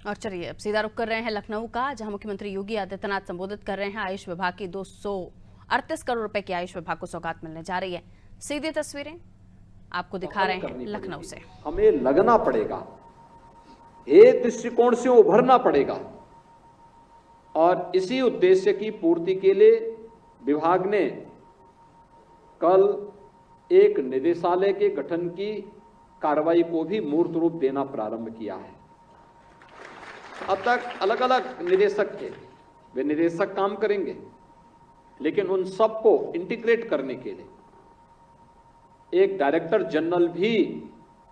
और चलिए अब सीधा रुख कर रहे हैं लखनऊ का, जहां मुख्यमंत्री योगी आदित्यनाथ संबोधित कर रहे हैं। आयुष विभाग की 238 करोड़ रुपए की आयुष विभाग को सौगात मिलने जा रही है। सीधी तस्वीरें आपको दिखा रहे हैं लखनऊ से। हमें लगना पड़ेगा, एक दृष्टिकोण से उभरना पड़ेगा और इसी उद्देश्य की पूर्ति के लिए विभाग ने कल एक निदेशालय के गठन की कार्रवाई को भी मूर्त रूप देना प्रारंभ किया है। अब तक अलग अलग निदेशक थे, वे निदेशक काम करेंगे, लेकिन उन सबको इंटीग्रेट करने के लिए एक डायरेक्टर जनरल भी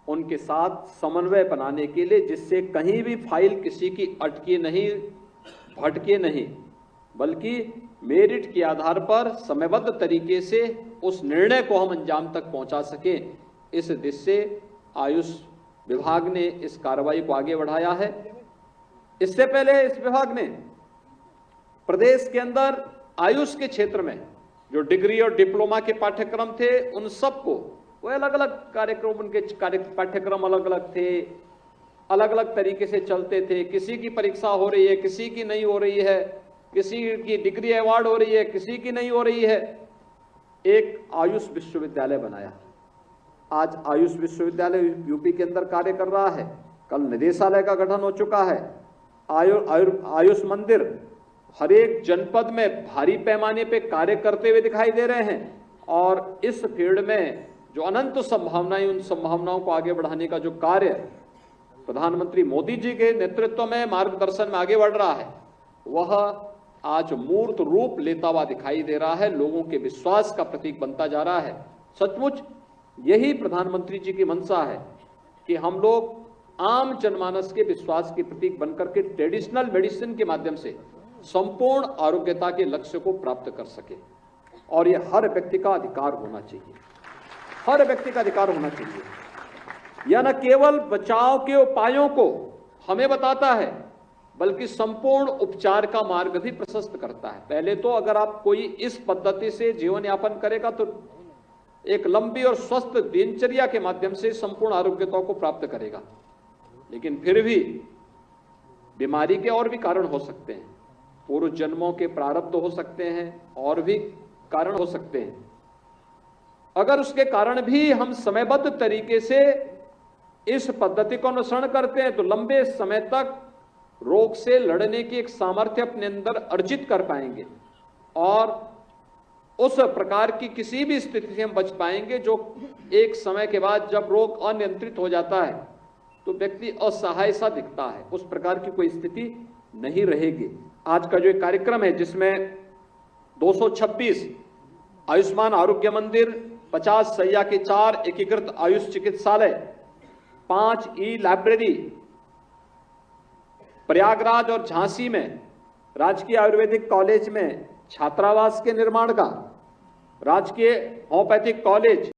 उनके साथ समन्वय बनाने के लिए, जिससे कहीं भी फाइल किसी की अटके नहीं, भटके नहीं, बल्कि मेरिट के आधार पर समयबद्ध तरीके से उस निर्णय को हम अंजाम तक पहुंचा सकें। इस उद्देश्य से आयुष विभाग ने इस कार्रवाई को आगे बढ़ाया है। इससे पहले इस विभाग ने प्रदेश के अंदर आयुष के क्षेत्र में जो डिग्री और डिप्लोमा के पाठ्यक्रम थे, उन सबको वो अलग अलग कार्यक्रम, उनके पाठ्यक्रम अलग अलग थे, अलग अलग तरीके से चलते थे। किसी की परीक्षा हो रही है, किसी की नहीं हो रही है, किसी की डिग्री अवार्ड हो रही है, किसी की नहीं हो रही है। एक आयुष विश्वविद्यालय बनाया। आज आयुष विश्वविद्यालय यूपी के अंदर कार्य कर रहा है। कल निदेशालय का गठन हो चुका है। आयुष मंदिर हर एक जनपद में भारी पैमाने पे कार्य करते हुए दिखाई दे रहे हैं और इस फील्ड में जो अनंत संभावनाएं, उन संभावनाओं को आगे बढ़ाने का जो कार्य प्रधानमंत्री मोदी जी के नेतृत्व में, मार्गदर्शन में आगे बढ़ रहा है, वह आज मूर्त रूप लेता हुआ दिखाई दे रहा है, लोगों के विश्वास का प्रतीक बनता जा रहा है। सचमुच यही प्रधानमंत्री जी की मंशा है कि हम लोग आम जनमानस के विश्वास के प्रतीक बनकर के ट्रेडिशनल मेडिसिन के माध्यम से संपूर्ण आरोग्यता के लक्ष्य को प्राप्त कर सके। और यह हर व्यक्ति का अधिकार होना चाहिए, हर व्यक्ति का अधिकार होना चाहिए। यह न केवल बचाव के उपायों को हमें बताता है, बल्कि संपूर्ण उपचार का मार्ग भी प्रशस्त करता है। पहले तो अगर आप कोई इस पद्धति से जीवन यापन करेगा तो एक लंबी और स्वस्थ दिनचर्या के माध्यम से संपूर्ण आरोग्यता को प्राप्त करेगा, लेकिन फिर भी बीमारी के और भी कारण हो सकते हैं, पूर्व जन्मों के प्रारब्ध हो सकते हैं, और भी कारण हो सकते हैं। अगर उसके कारण भी हम समयबद्ध तरीके से इस पद्धति को अनुसरण करते हैं तो लंबे समय तक रोग से लड़ने की एक सामर्थ्य अपने अंदर अर्जित कर पाएंगे और उस प्रकार की किसी भी स्थिति से हम बच पाएंगे जो एक समय के बाद जब रोग अनियंत्रित हो जाता है तो व्यक्ति असहाय सा दिखता है, उस प्रकार की कोई स्थिति नहीं रहेगी। आज का जो एक कार्यक्रम है जिसमें 226 आयुष्मान आरोग्य मंदिर, 50 सैया के 4 एकीकृत आयुष चिकित्सालय, 5 ई लाइब्रेरी प्रयागराज और झांसी में, राजकीय आयुर्वेदिक कॉलेज में छात्रावास के निर्माण का, राजकीय होम्योपैथिक कॉलेज